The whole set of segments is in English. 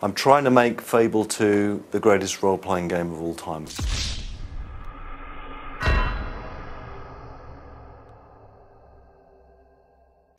I'm trying to make Fable 2 the greatest role-playing game of all time.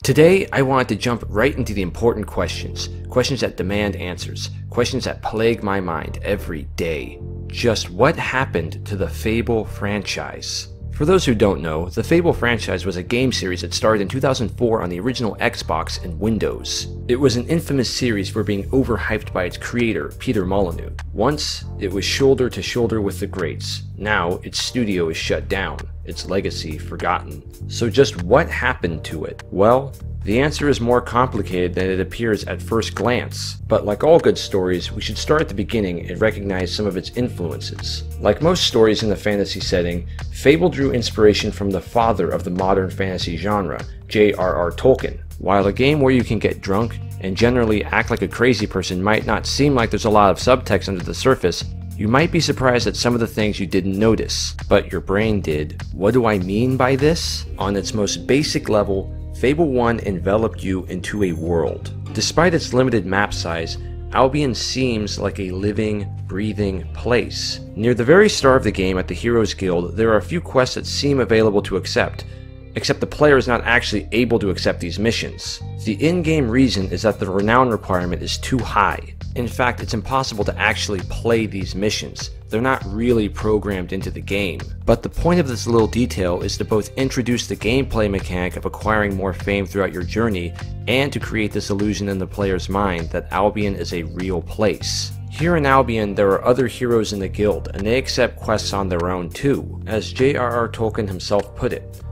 Today, I wanted to jump right into the important questions that demand answers, questions that plague my mind every day. Just what happened to the Fable franchise? For those who don't know, the Fable franchise was a game series that started in 2004 on the original Xbox and Windows. It was an infamous series for being overhyped by its creator, Peter Molyneux. Once, it was shoulder to shoulder with the greats. Now, its studio is shut down, its legacy forgotten. So just what happened to it? Well, the answer is more complicated than it appears at first glance, but like all good stories, we should start at the beginning and recognize some of its influences. Like most stories in the fantasy setting, Fable drew inspiration from the father of the modern fantasy genre, JRR Tolkien. While a game where you can get drunk and generally act like a crazy person might not seem like there's a lot of subtext under the surface, you might be surprised at some of the things you didn't notice, but your brain did. What do I mean by this? On its most basic level, Fable 1 enveloped you into a world. Despite its limited map size, Albion seems like a living, breathing place. Near the very start of the game at the Heroes Guild, there are a few quests that seem available to accept, except the player is not actually able to accept these missions. The in-game reason is that the renown requirement is too high. In fact, it's impossible to actually play these missions. They're not really programmed into the game. But the point of this little detail is to both introduce the gameplay mechanic of acquiring more fame throughout your journey, and to create this illusion in the player's mind that Albion is a real place. Here in Albion, there are other heroes in the guild, and they accept quests on their own too. As J.R.R. Tolkien himself put it,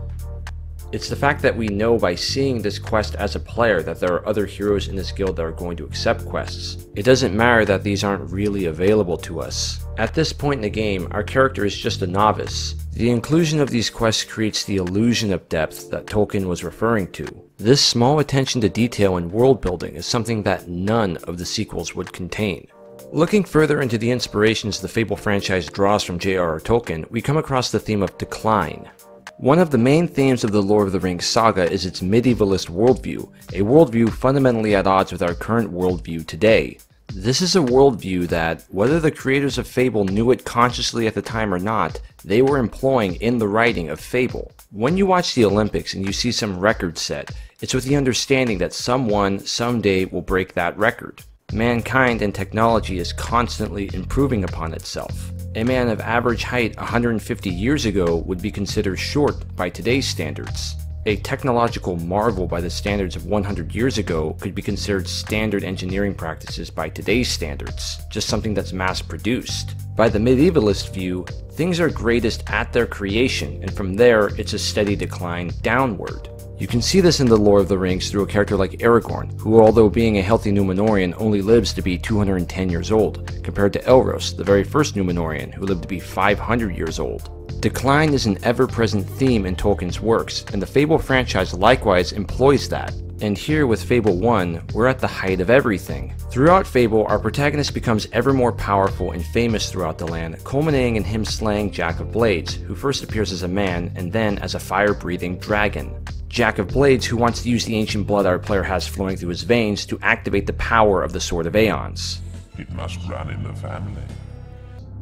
it's the fact that we know by seeing this quest as a player that there are other heroes in this guild that are going to accept quests. It doesn't matter that these aren't really available to us. At this point in the game, our character is just a novice. The inclusion of these quests creates the illusion of depth that Tolkien was referring to. This small attention to detail in world building is something that none of the sequels would contain. Looking further into the inspirations the Fable franchise draws from J.R.R. Tolkien, we come across the theme of decline. One of the main themes of the Lord of the Rings saga is its medievalist worldview, a worldview fundamentally at odds with our current worldview today. This is a worldview that, whether the creators of Fable knew it consciously at the time or not, they were employing in the writing of Fable. When you watch the Olympics and you see some record set, it's with the understanding that someone, someday, will break that record. Mankind and technology is constantly improving upon itself. A man of average height 150 years ago would be considered short by today's standards. A technological marvel by the standards of 100 years ago could be considered standard engineering practices by today's standards, just something that's mass-produced. By the medievalist view, things are greatest at their creation, and from there, it's a steady decline downward. You can see this in the Lord of the Rings through a character like Aragorn, who, although being a healthy Númenórean, only lives to be 210 years old, compared to Elros, the very first Númenórean, who lived to be 500 years old. Decline is an ever-present theme in Tolkien's works, and the Fable franchise likewise employs that. And here with Fable 1, we're at the height of everything. Throughout Fable, our protagonist becomes ever more powerful and famous throughout the land, culminating in him slaying Jack of Blades, who first appears as a man and then as a fire-breathing dragon. Jack of Blades, who wants to use the ancient blood our player has flowing through his veins to activate the power of the Sword of Aeons. It must run in the family.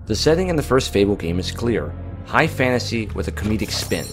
The setting in the first Fable game is clear: high fantasy with a comedic spin.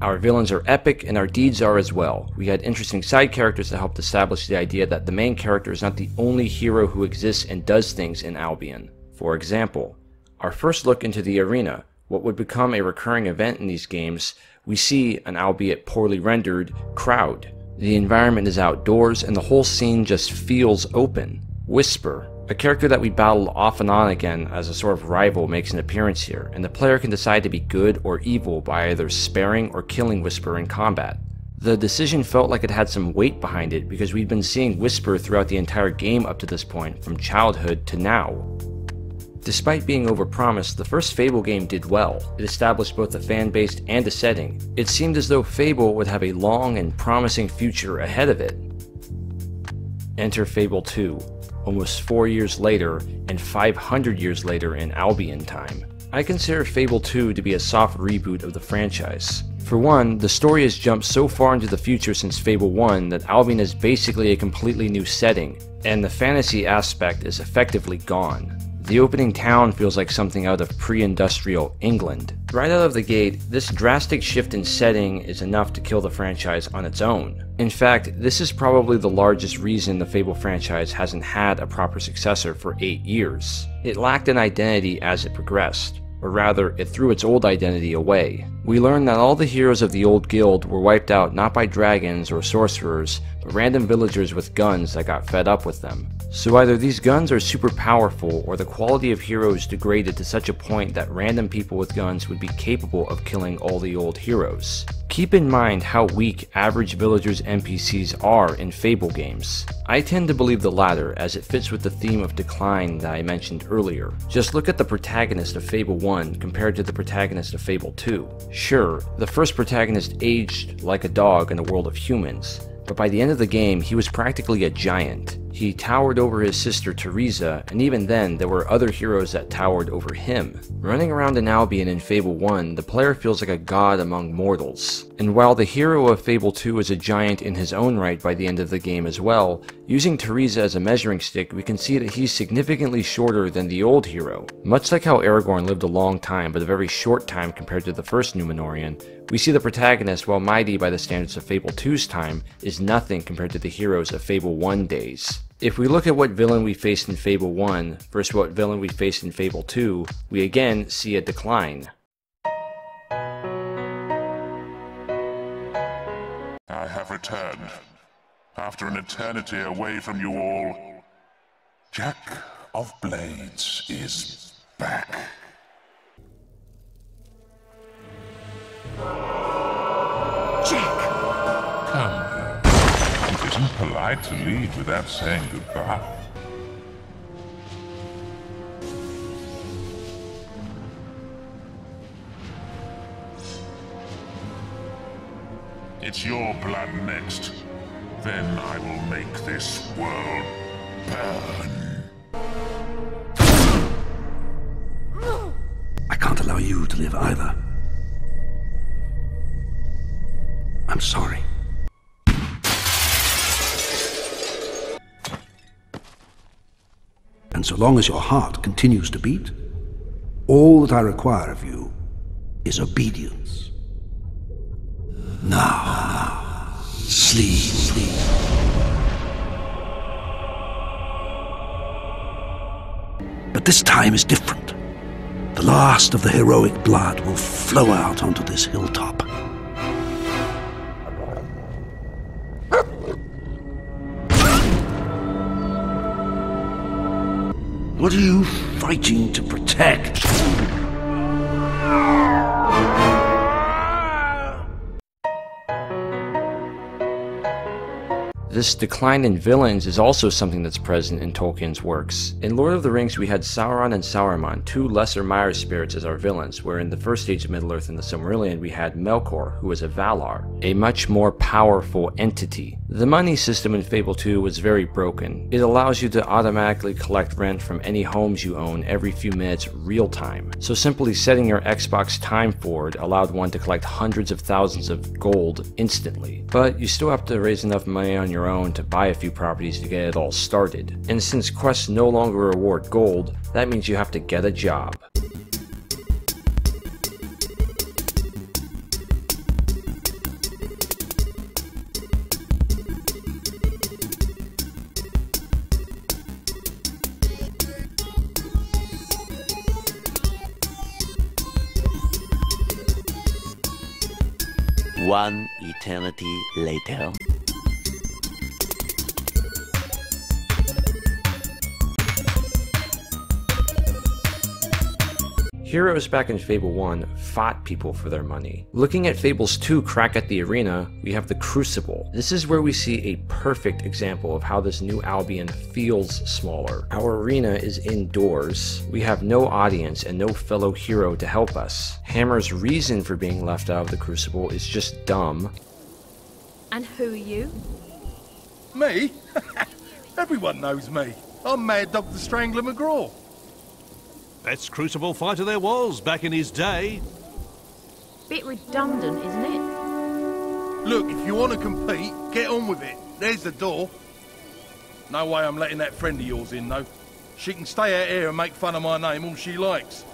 Our villains are epic, and our deeds are as well. We had interesting side characters that helped establish the idea that the main character is not the only hero who exists and does things in Albion. For example, our first look into the arena, what would become a recurring event in these games, we see an albeit poorly rendered crowd. The environment is outdoors, and the whole scene just feels open. Whisper, a character that we battle off and on again as a sort of rival, makes an appearance here, and the player can decide to be good or evil by either sparing or killing Whisper in combat. The decision felt like it had some weight behind it because we'd been seeing Whisper throughout the entire game up to this point, from childhood to now. Despite being overpromised, the first Fable game did well. It established both a fan base and a setting. It seemed as though Fable would have a long and promising future ahead of it. Enter Fable 2. Almost 4 years later, and 500 years later in Albion time. I consider Fable 2 to be a soft reboot of the franchise. For one, the story has jumped so far into the future since Fable 1 that Albion is basically a completely new setting. and the fantasy aspect is effectively gone. The opening town feels like something out of pre-industrial England. Right out of the gate, this drastic shift in setting is enough to kill the franchise on its own. In fact, this is probably the largest reason the Fable franchise hasn't had a proper successor for 8 years. It lacked an identity as it progressed, or rather, it threw its old identity away. We learned that all the heroes of the old guild were wiped out not by dragons or sorcerers, but random villagers with guns that got fed up with them. So either these guns are super powerful, or the quality of heroes degraded to such a point that random people with guns would be capable of killing all the old heroes. Keep in mind how weak average villagers' NPCs are in Fable games. I tend to believe the latter, as it fits with the theme of decline that I mentioned earlier. Just look at the protagonist of Fable 1 compared to the protagonist of Fable 2. Sure, the first protagonist aged like a dog in the world of humans, but by the end of the game, he was practically a giant. He towered over his sister Teresa, and even then, there were other heroes that towered over him. Running around in Albion in Fable 1, the player feels like a god among mortals. And while the hero of Fable 2 is a giant in his own right by the end of the game as well, using Teresa as a measuring stick, we can see that he's significantly shorter than the old hero. Much like how Aragorn lived a long time, but a very short time compared to the first Númenórean, we see the protagonist, while mighty by the standards of Fable 2's time, is nothing compared to the heroes of Fable 1 days. If we look at what villain we faced in Fable 1 versus what villain we faced in Fable 2, we again see a decline. I have returned. After an eternity away from you all, Jack of Blades is back. Jack! Come. It isn't polite to leave without saying goodbye. It's your blood next. Then I will make this world burn. I can't allow you to live either. I'm sorry. And so long as your heart continues to beat, all that I require of you is obedience. Now, sleep. But this time is different. The last of the heroic blood will flow out onto this hilltop. What are you fighting to protect? This decline in villains is also something that's present in Tolkien's works. In Lord of the Rings, we had Sauron and Saruman, two lesser Mire spirits, as our villains, where in the first age of Middle-earth in the Silmarillion we had Melkor, who was a Valar, a much more powerful entity. The money system in Fable 2 was very broken. It allows you to automatically collect rent from any homes you own every few minutes real time. So simply setting your Xbox time forward allowed one to collect hundreds of thousands of gold instantly. But you still have to raise enough money on your own to buy a few properties to get it all started. And since quests no longer reward gold, that means you have to get a job. One eternity later. Heroes back in Fable 1 fought people for their money. Looking at Fables 2 Crack at the Arena, we have the Crucible. This is where we see a perfect example of how this new Albion feels smaller. Our arena is indoors. We have no audience and no fellow hero to help us. Hammer's reason for being left out of the Crucible is just dumb. And who are you? Me? Everyone knows me. I'm Mad Dog the Strangler McGraw. Best Crucible fighter there was back in his day. Bit redundant, isn't it? Look, if you want to compete, get on with it. There's the door. No way I'm letting that friend of yours in, though. She can stay out here and make fun of my name all she likes.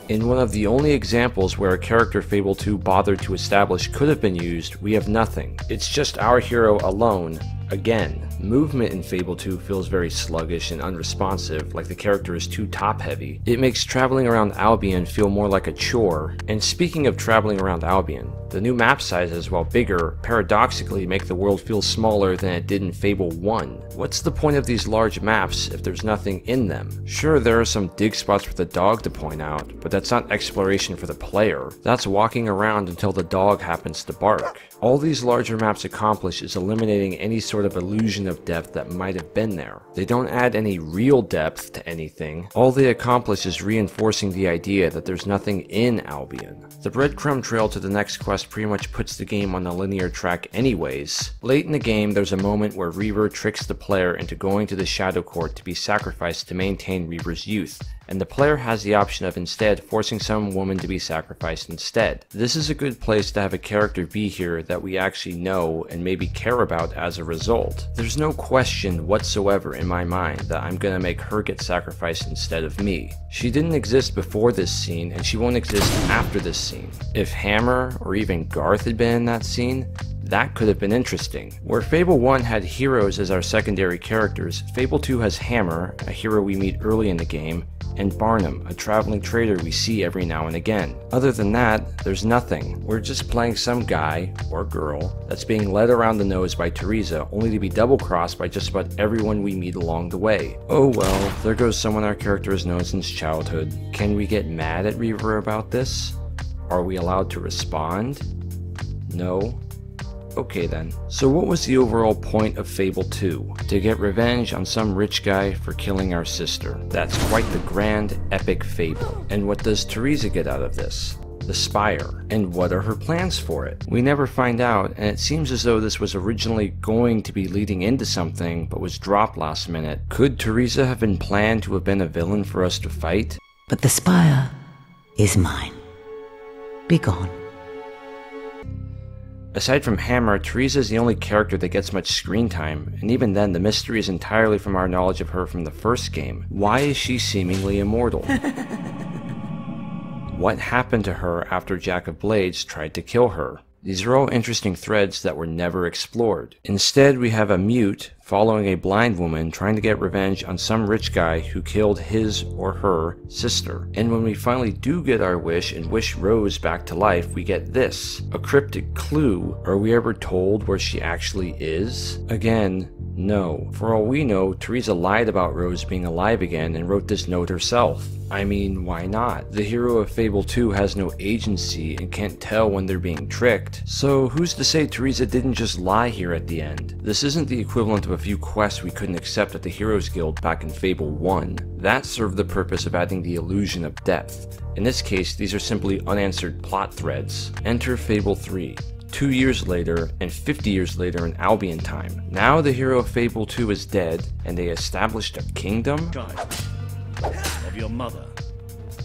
In one of the only examples where a character Fable 2 bothered to establish could have been used, we have nothing. It's just our hero alone, again. Movement in Fable 2 feels very sluggish and unresponsive, like the character is too top-heavy. It makes traveling around Albion feel more like a chore. And speaking of traveling around Albion, the new map sizes, while bigger, paradoxically make the world feel smaller than it did in Fable 1. What's the point of these large maps if there's nothing in them? Sure, there are some dig spots for the dog to point out, but that's not exploration for the player. That's walking around until the dog happens to bark. All these larger maps accomplish is eliminating any sort of illusion of depth that might have been there. They don't add any real depth to anything. All they accomplish is reinforcing the idea that there's nothing in Albion. The breadcrumb trail to the next quest pretty much puts the game on a linear track anyways. Late in the game, there's a moment where Reaver tricks the player into going to the Shadow Court to be sacrificed to maintain Reaver's youth, and the player has the option of instead forcing some woman to be sacrificed instead. This is a good place to have a character be here that we actually know and maybe care about as a result. There's no question whatsoever in my mind that I'm gonna make her get sacrificed instead of me. She didn't exist before this scene, and she won't exist after this scene. If Hammer or even Garth had been in that scene, that could have been interesting. Where Fable 1 had heroes as our secondary characters, Fable 2 has Hammer, a hero we meet early in the game, and Barnum, a traveling trader we see every now and again. Other than that, there's nothing. We're just playing some guy, or girl, that's being led around the nose by Teresa, only to be double-crossed by just about everyone we meet along the way. Oh well, there goes someone our character has known since childhood. Can we get mad at Reaver about this? Are we allowed to respond? No? Okay then. So what was the overall point of Fable 2? To get revenge on some rich guy for killing our sister. That's quite the grand, epic fable. And what does Teresa get out of this? The Spire. And what are her plans for it? We never find out, and it seems as though this was originally going to be leading into something, but was dropped last minute. Could Teresa have been planned to have been a villain for us to fight? But the Spire is mine. Be gone. Aside from Hammer, Teresa is the only character that gets much screen time, and even then the mystery is entirely from our knowledge of her from the first game. Why is she seemingly immortal? What happened to her after Jack of Blades tried to kill her? These are all interesting threads that were never explored. Instead, we have a mute following a blind woman trying to get revenge on some rich guy who killed his or her sister. And when we finally do get our wish and wish Rose back to life, we get this. A cryptic clue. Are we ever told where she actually is? Again, no. For all we know, Teresa lied about Rose being alive again and wrote this note herself. I mean, why not? The hero of Fable 2 has no agency and can't tell when they're being tricked. So who's to say Teresa didn't just lie here at the end? This isn't the equivalent of a few quests we couldn't accept at the Heroes Guild back in Fable 1. That served the purpose of adding the illusion of depth. In this case, these are simply unanswered plot threads. Enter Fable 3. 2 years later, and 50 years later in Albion time. Now the hero of Fable 2 is dead, and they established a kingdom? Of your mother,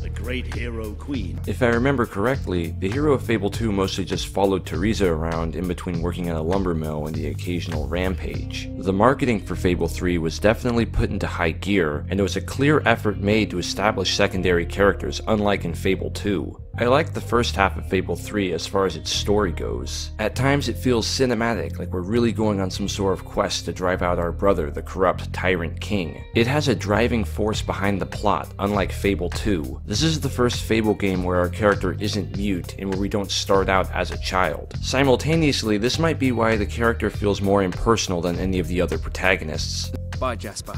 the great hero queen. If I remember correctly, the hero of Fable 2 mostly just followed Teresa around in between working at a lumber mill and the occasional rampage. The marketing for Fable 3 was definitely put into high gear, and there was a clear effort made to establish secondary characters, unlike in Fable 2. I like the first half of Fable 3 as far as its story goes. At times it feels cinematic, like we're really going on some sort of quest to drive out our brother, the corrupt tyrant king. It has a driving force behind the plot, unlike Fable 2. This is the first Fable game where our character isn't mute and where we don't start out as a child. Simultaneously, this might be why the character feels more impersonal than any of the other protagonists. Bye, Jasper.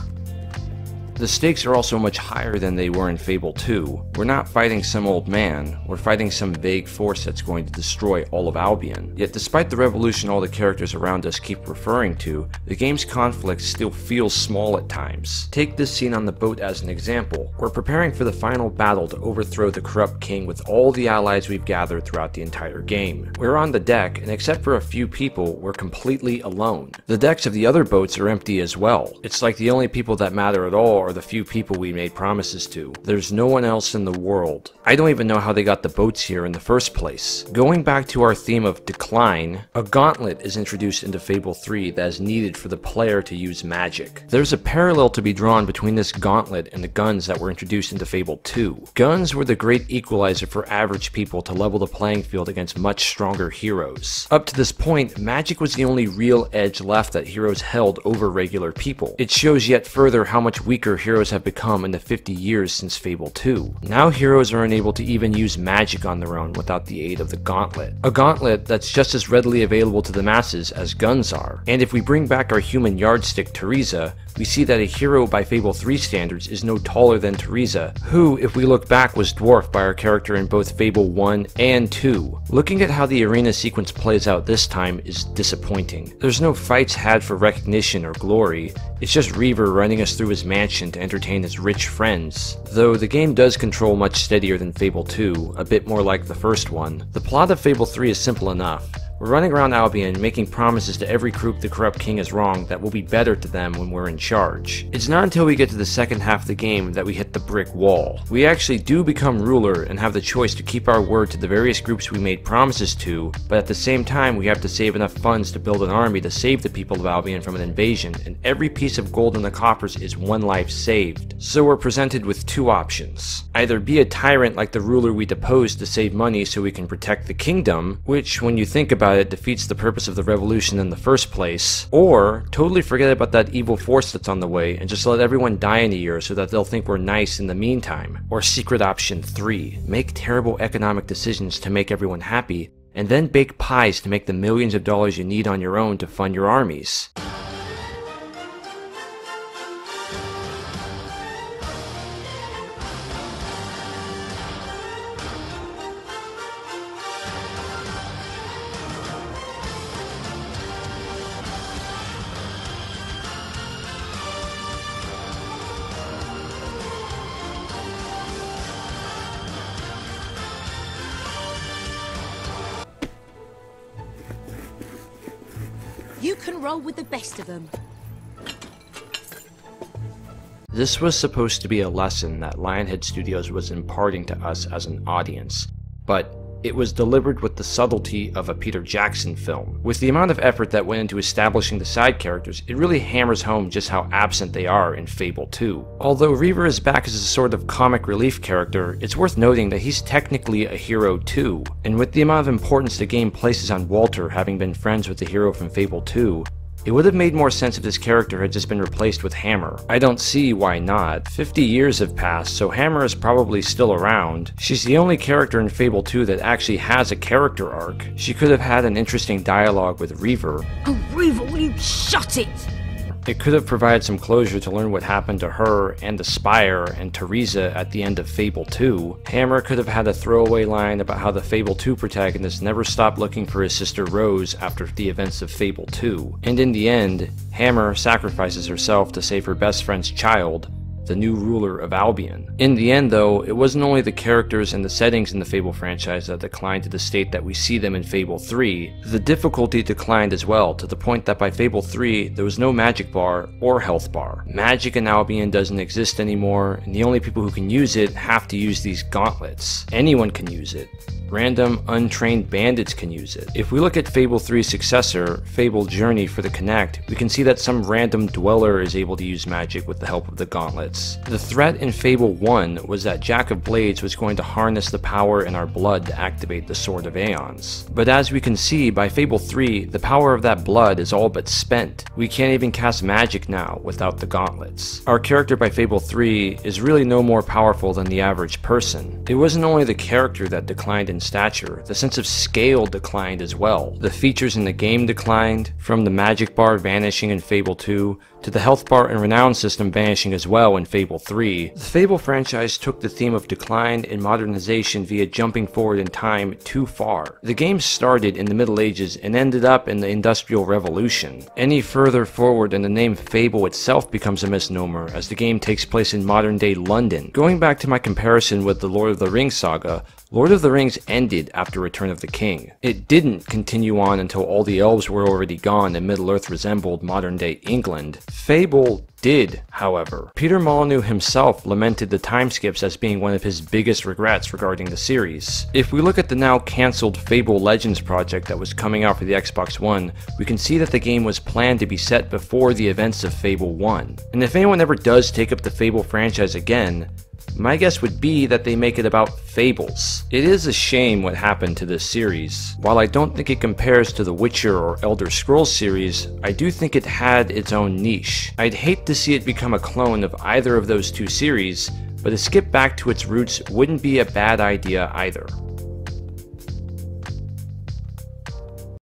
The stakes are also much higher than they were in Fable 2. We're not fighting some old man, we're fighting some vague force that's going to destroy all of Albion. Yet despite the revolution all the characters around us keep referring to, the game's conflict still feels small at times. Take this scene on the boat as an example. We're preparing for the final battle to overthrow the corrupt king with all the allies we've gathered throughout the entire game. We're on the deck, and except for a few people, we're completely alone. The decks of the other boats are empty as well. It's like the only people that matter at all are are the few people we made promises to. There's no one else in the world. I don't even know how they got the boats here in the first place. Going back to our theme of decline, a gauntlet is introduced into Fable 3 that is needed for the player to use magic. There's a parallel to be drawn between this gauntlet and the guns that were introduced into Fable 2. Guns were the great equalizer for average people to level the playing field against much stronger heroes. Up to this point, magic was the only real edge left that heroes held over regular people. It shows yet further how much weaker heroes have become in the 50 years since Fable 2. Now heroes are unable to even use magic on their own without the aid of the gauntlet. A gauntlet that's just as readily available to the masses as guns are. And if we bring back our human yardstick Teresa, we see that a hero by Fable 3 standards is no taller than Teresa, who, if we look back, was dwarfed by our character in both Fable 1 and 2. Looking at how the arena sequence plays out this time is disappointing. There's no fights had for recognition or glory, it's just Reaver running us through his mansion to entertain his rich friends. Though the game does control much steadier than Fable 2, a bit more like the first one, the plot of Fable 3 is simple enough. We're running around Albion making promises to every group the corrupt king is wrong that will be better to them when we're in charge. It's not until we get to the second half of the game that we hit the brick wall. We actually do become ruler and have the choice to keep our word to the various groups we made promises to, but at the same time we have to save enough funds to build an army to save the people of Albion from an invasion, and every piece of gold in the coffers is one life saved. So we're presented with two options. Either be a tyrant like the ruler we deposed to save money so we can protect the kingdom, which when you think about it defeats the purpose of the revolution in the first place, or totally forget about that evil force that's on the way and just let everyone die in a year so that they'll think we're nice in the meantime. Or secret option 3, make terrible economic decisions to make everyone happy, and then bake pies to make the millions of dollars you need on your own to fund your armies. You can roll with the best of them. This was supposed to be a lesson that Lionhead Studios was imparting to us as an audience, but it was delivered with the subtlety of a Peter Jackson film. With the amount of effort that went into establishing the side characters, it really hammers home just how absent they are in Fable 2. Although Reaver is back as a sort of comic relief character, it's worth noting that he's technically a hero too, and with the amount of importance the game places on Walter having been friends with the hero from Fable 2, it would have made more sense if this character had just been replaced with Hammer. I don't see why not. 50 years have passed, so Hammer is probably still around. She's the only character in Fable 2 that actually has a character arc. She could have had an interesting dialogue with Reaver. Oh, Reaver, will you shut it? It could have provided some closure to learn what happened to her and the Spire and Teresa at the end of Fable 2. Hammer could have had a throwaway line about how the Fable 2 protagonist never stopped looking for his sister Rose after the events of Fable 2. And in the end, Hammer sacrifices herself to save her best friend's child, the new ruler of Albion. In the end though, it wasn't only the characters and the settings in the Fable franchise that declined to the state that we see them in Fable 3, the difficulty declined as well, to the point that by Fable 3, there was no magic bar or health bar. Magic in Albion doesn't exist anymore, and the only people who can use it have to use these gauntlets. Anyone can use it. Random, untrained bandits can use it. If we look at Fable 3's successor, Fable Journey for the Kinect, we can see that some random dweller is able to use magic with the help of the gauntlets. The threat in Fable 1 was that Jack of Blades was going to harness the power in our blood to activate the Sword of Aeons. But as we can see, by Fable 3, the power of that blood is all but spent. We can't even cast magic now without the gauntlets. Our character by Fable 3 is really no more powerful than the average person. It wasn't only the character that declined in stature, the sense of scale declined as well. The features in the game declined, from the magic bar vanishing in Fable 2, to the health bar and renown system vanishing as well in Fable 3. The Fable franchise took the theme of decline and modernization via jumping forward in time too far. The game started in the Middle Ages and ended up in the Industrial Revolution. Any further forward and the name Fable itself becomes a misnomer, as the game takes place in modern day London. Going back to my comparison with the Lord of the Rings saga, Lord of the Rings ended after Return of the King. It didn't continue on until all the elves were already gone and Middle-earth resembled modern-day England. Fable did, however. Peter Molyneux himself lamented the time skips as being one of his biggest regrets regarding the series. If we look at the now cancelled Fable Legends project that was coming out for the Xbox One, we can see that the game was planned to be set before the events of Fable 1. And if anyone ever does take up the Fable franchise again, my guess would be that they make it about fables. It is a shame what happened to this series. While I don't think it compares to the Witcher or Elder Scrolls series, I do think it had its own niche. I'd hate to see it become a clone of either of those two series, but a skip back to its roots wouldn't be a bad idea either.